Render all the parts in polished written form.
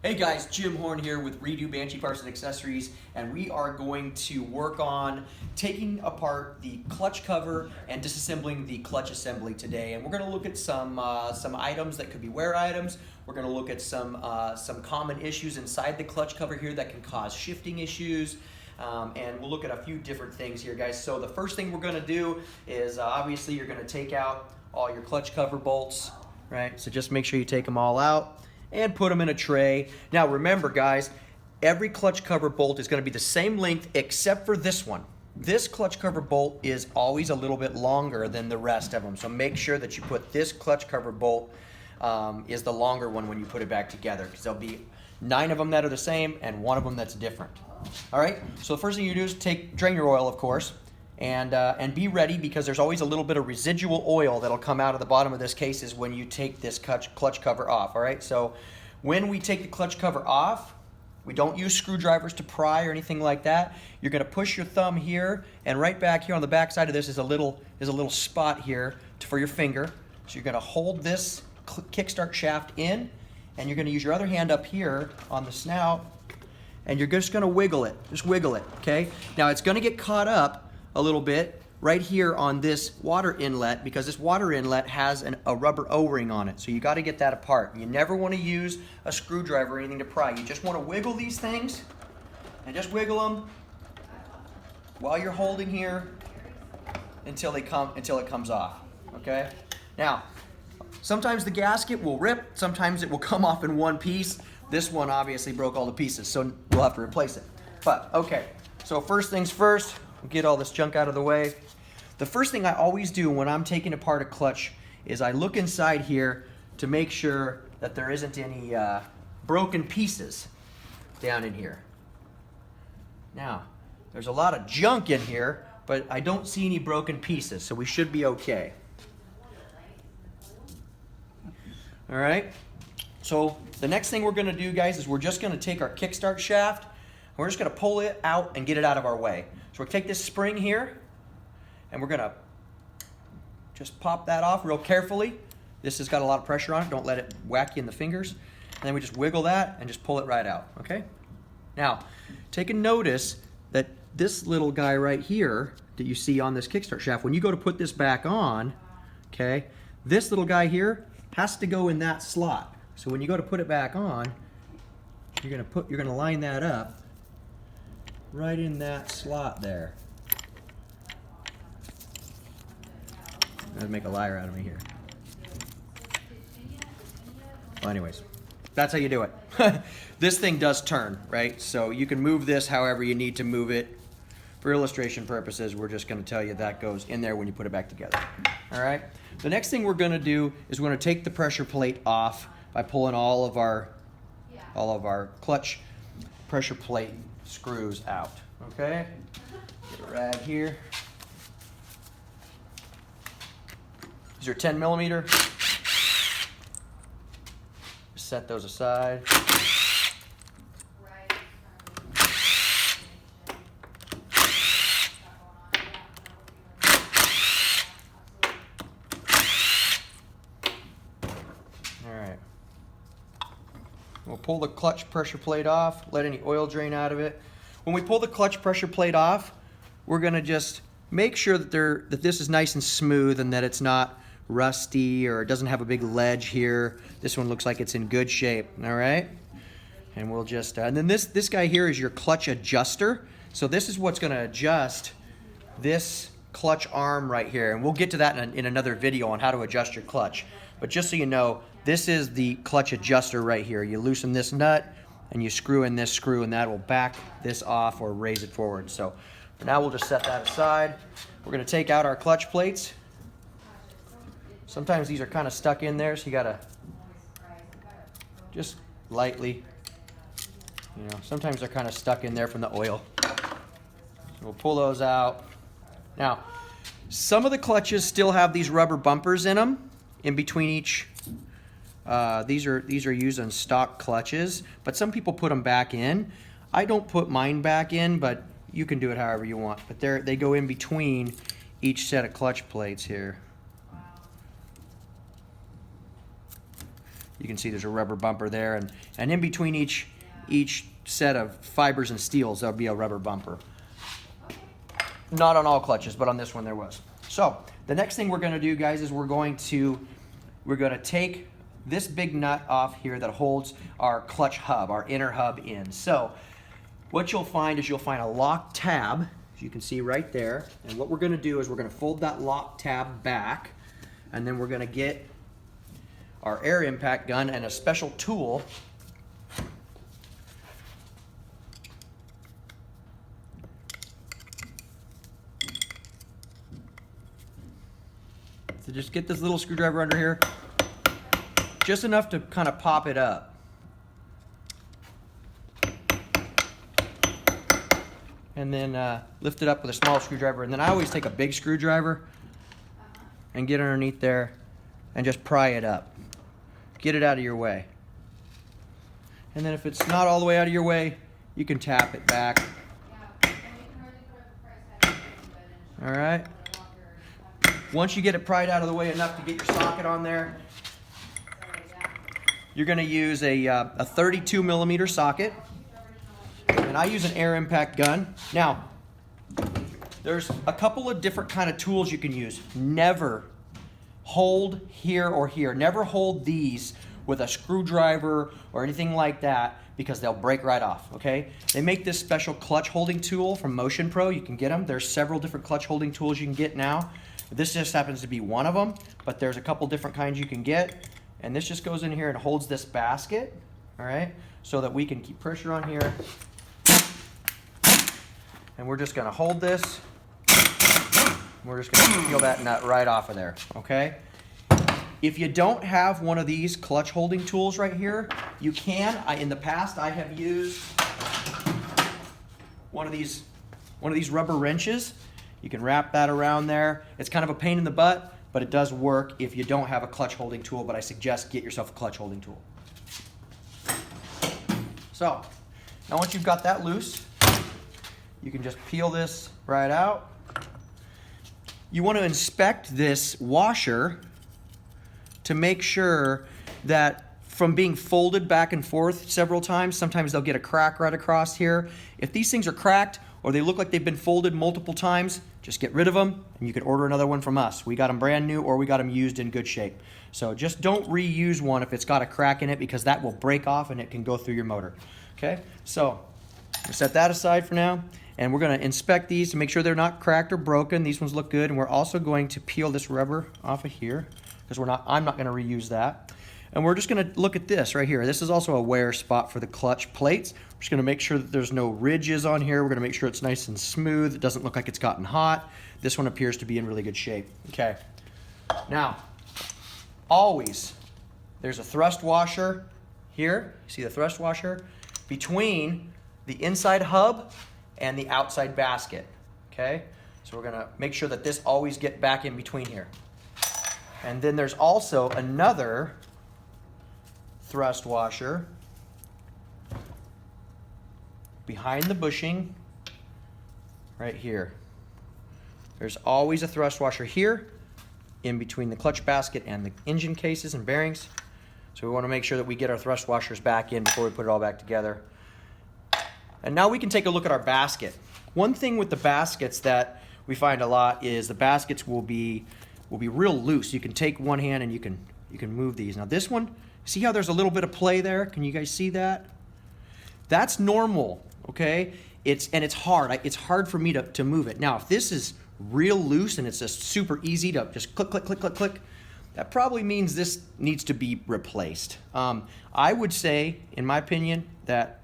Hey guys, Jim Horn here with Redo Banshee Parts and Accessories, and we are going to work on taking apart the clutch cover and disassembling the clutch assembly today. And we're going to look at some items that could be wear items. We're going to look at some common issues inside the clutch cover here that can cause shifting issues. And we'll look at a few different things here, guys. So the first thing we're going to do is obviously you're going to take out all your clutch cover bolts, right? So just make sure you take them all out and put them in a tray. Now remember guys, every clutch cover bolt is going to be the same length except for this one. This clutch cover bolt is always a little bit longer than the rest of them, so make sure that you put this clutch cover bolt is the longer one when you put it back together, because there'll be 9 of them that are the same and 1 of them that's different. All right, so the first thing you do is drain your oil, of course, and be ready, because there's always a little bit of residual oil that'll come out of the bottom of this case is when you take this clutch cover off. All right, so when we take the clutch cover off, we don't use screwdrivers to pry or anything like that. You're going to push your thumb here, and right back here on the back side of this is a little spot here for your finger. So you're going to hold this kickstart shaft in, and you're going to use your other hand up here on the snout, and you're just going to wiggle it. Just wiggle it, okay? Now it's going to get caught up a little bit right here on this water inlet, because this water inlet has a rubber O-ring on it, so you got to get that apart. You never want to use a screwdriver or anything to pry. You just want to wiggle these things, and just wiggle them while you're holding here until it comes off. Okay? Now, sometimes the gasket will rip, sometimes it will come off in one piece. This one obviously broke all the pieces, so we'll have to replace it. But okay, so first things first, we'll get all this junk out of the way. The first thing I always do when I'm taking apart a clutch is I look inside here to make sure that there isn't any broken pieces down in here. Now, there's a lot of junk in here, but I don't see any broken pieces, so we should be okay. All right, so the next thing we're going to do, guys, is we're just going to take our kickstart shaft, and we're just going to pull it out and get it out of our way. So we'll take this spring here, and we're going to just pop that off real carefully. This has got a lot of pressure on it. Don't let it whack you in the fingers. And then we just wiggle that and just pull it right out, okay? Now, take a notice that this little guy right here that you see on this kickstart shaft, when you go to put this back on, okay, this little guy here has to go in that slot. So when you go to put it back on, you're going to line that up right in that slot there. I'm gonna make a liar out of me here. Well, anyways, that's how you do it. This thing does turn, right? So you can move this however you need to move it. For illustration purposes, we're just going to tell you that goes in there when you put it back together. All right. The next thing we're going to do is we're going to take the pressure plate off by pulling all of our clutch pressure plate screws out. Okay. Get a rag here. These are 10 millimeter. Just set those aside. Alright. We'll pull the clutch pressure plate off, let any oil drain out of it. When we pull the clutch pressure plate off, we're going to just make sure that this is nice and smooth and that it's not rusty or it doesn't have a big ledge here. This one looks like it's in good shape. All right, and we'll just and then this guy here is your clutch adjuster. So this is what's going to adjust this clutch arm right here, and we'll get to that in another video on how to adjust your clutch. But just so you know, this is the clutch adjuster right here. You loosen this nut and you screw in this screw, and that will back this off or raise it forward. So for now, we'll just set that aside. We're going to take out our clutch plates. Sometimes these are kind of stuck in there, so you gotta just lightly, sometimes they're kind of stuck in there from the oil. So we'll pull those out. Now, some of the clutches still have these rubber bumpers in them, in between each. These are used on stock clutches, but some people put them back in. I don't put mine back in, but you can do it however you want. But they go in between each set of clutch plates here. You can see there's a rubber bumper there, and in between each set of fibers and steels, there'll be a rubber bumper. Not on all clutches, but on this one there was. So the next thing we're going to do, guys, is we're going to take this big nut off here that holds our clutch hub, our inner hub in. So what you'll find is you'll find a lock tab, as you can see right there. And what we're going to do is we're going to fold that lock tab back, and then we're going to get our air impact gun and a special tool. So just get this little screwdriver under here, just enough to kind of pop it up. And then lift it up with a small screwdriver. And then I always take a big screwdriver and get underneath there and just pry it up. Get it out of your way. And then if it's not all the way out of your way, you can tap it back. All right. Once you get it pried out of the way enough to get your socket on there, you're going to use a 32 millimeter socket. And I use an air impact gun. Now, there's a couple of different kind of tools you can use. Never hold here or here. Never hold these with a screwdriver or anything like that, because they'll break right off, okay? They make this special clutch holding tool from Motion Pro. You can get them. There's several different clutch holding tools you can get now. This just happens to be one of them, but there's a couple different kinds you can get. And this just goes in here and holds this basket, all right? So that we can keep pressure on here. And we're just gonna hold this. We're just gonna peel that nut right off of there, okay? If you don't have one of these clutch holding tools right here, you can. In the past, I have used one of these rubber wrenches. You can wrap that around there. It's kind of a pain in the butt, but it does work if you don't have a clutch holding tool, but I suggest get yourself a clutch holding tool. So, now once you've got that loose, you can just peel this right out. You want to inspect this washer to make sure that from being folded back and forth several times, sometimes they'll get a crack right across here. If these things are cracked or they look like they've been folded multiple times, just get rid of them and you can order another one from us. We got them brand new or we got them used in good shape. So just don't reuse one if it's got a crack in it, because that will break off and it can go through your motor. Okay, so we'll set that aside for now. And we're going to inspect these to make sure they're not cracked or broken. These ones look good. And we're also going to peel this rubber off of here, because I'm not going to reuse that. And we're just going to look at this right here. This is also a wear spot for the clutch plates. We're just going to make sure that there's no ridges on here. We're going to make sure it's nice and smooth. It doesn't look like it's gotten hot. This one appears to be in really good shape. Okay. Now, always, there's a thrust washer here. See the thrust washer? Between the inside hub and the outside basket, okay? So we're gonna make sure that this always get back in between here. And then there's also another thrust washer behind the bushing right here. There's always a thrust washer here in between the clutch basket and the engine cases and bearings. So we wanna make sure that we get our thrust washers back in before we put it all back together. And now we can take a look at our basket. One thing with the baskets that we find a lot is the baskets will be real loose. You can take one hand and you can move these. Now this one, see how there's a little bit of play there? Can you guys see that? That's normal, okay? It's hard. It's hard for me to move it. Now if this is real loose and it's just super easy to just click, click, click, click, click, that probably means this needs to be replaced. I would say, in my opinion, that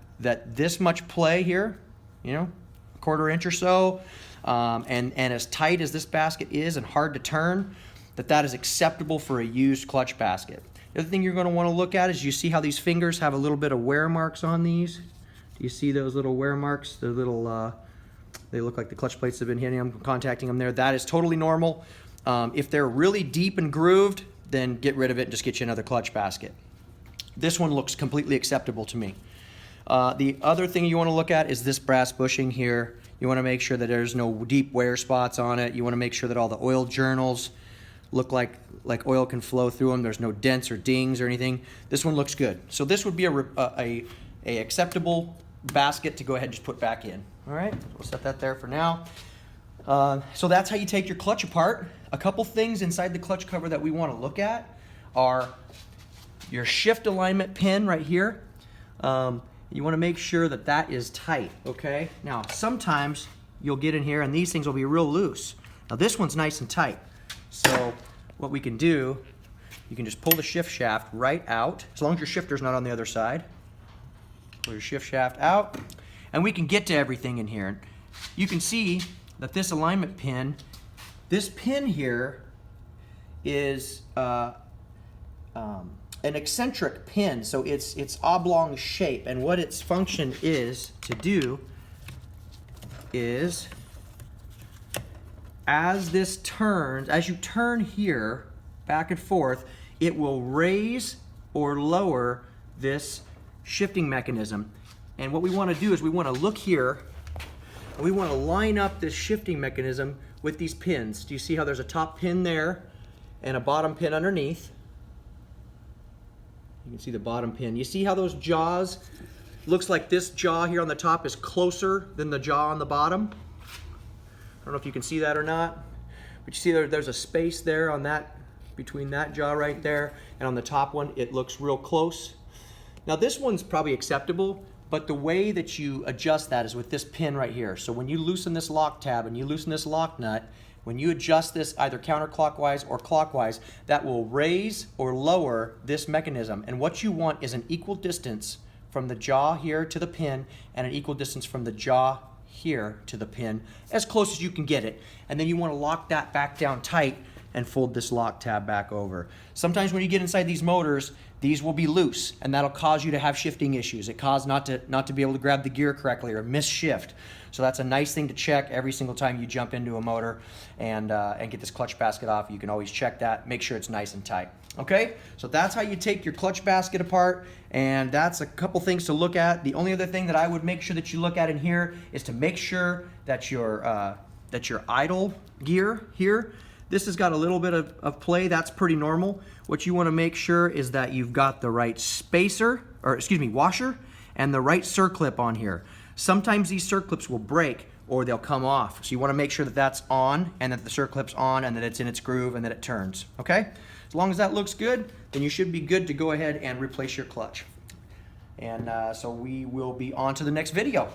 this much play here, you know, a quarter inch or so, and as tight as this basket is and hard to turn, that is acceptable for a used clutch basket. The other thing you're going to want to look at is you see how these fingers have a little bit of wear marks on these. Do you see those little wear marks? They're little, they look like the clutch plates have been hitting them, contacting them there. That is totally normal. If they're really deep and grooved, then get rid of it and just get you another clutch basket. This one looks completely acceptable to me. The other thing you want to look at is this brass bushing here. You want to make sure that there's no deep wear spots on it. You want to make sure that all the oil journals look like oil can flow through them. There's no dents or dings or anything. This one looks good. So this would be a acceptable basket to go ahead and just put back in. All right, we'll set that there for now. So that's how you take your clutch apart. A couple things inside the clutch cover that we want to look at are your shift alignment pin right here. You want to make sure that that is tight, okay? Now, sometimes you'll get in here and these things will be real loose. Now this one's nice and tight. So what we can do, you can just pull the shift shaft right out, as long as your shifter's not on the other side. Pull your shift shaft out, and we can get to everything in here. You can see that this alignment pin, this pin here is an eccentric pin, so it's oblong shape, and what its function is to do is as you turn here back and forth, it will raise or lower this shifting mechanism. And what we want to do is we want to look here and we want to line up this shifting mechanism with these pins. Do you see how there's a top pin there and a bottom pin underneath? You can see the bottom pin. You see how those jaws, looks like this jaw here on the top is closer than the jaw on the bottom? I don't know if you can see that or not, but you see there's a space there on that, between that jaw right there, and on the top one it looks real close. Now this one's probably acceptable, but the way that you adjust that is with this pin right here. So when you loosen this lock tab and you loosen this lock nut, when you adjust this either counterclockwise or clockwise, that will raise or lower this mechanism. And what you want is an equal distance from the jaw here to the pin and an equal distance from the jaw here to the pin, as close as you can get it. And then you want to lock that back down tight and fold this lock tab back over. Sometimes when you get inside these motors, these will be loose, and that'll cause you to have shifting issues. It causes not to be able to grab the gear correctly or miss shift. So that's a nice thing to check every single time you jump into a motor and get this clutch basket off. You can always check that, make sure it's nice and tight. Okay, so that's how you take your clutch basket apart, and that's a couple things to look at. The only other thing that I would make sure that you look at in here is to make sure that your idle gear here, this has got a little bit of play. That's pretty normal. What you want to make sure is that you've got the right washer and the right circlip on here. Sometimes these circlips will break or they'll come off. So you want to make sure that that's on and that the circlip's on and that it's in its groove and that it turns, okay? As long as that looks good, then you should be good to go ahead and replace your clutch. And so we will be on to the next video.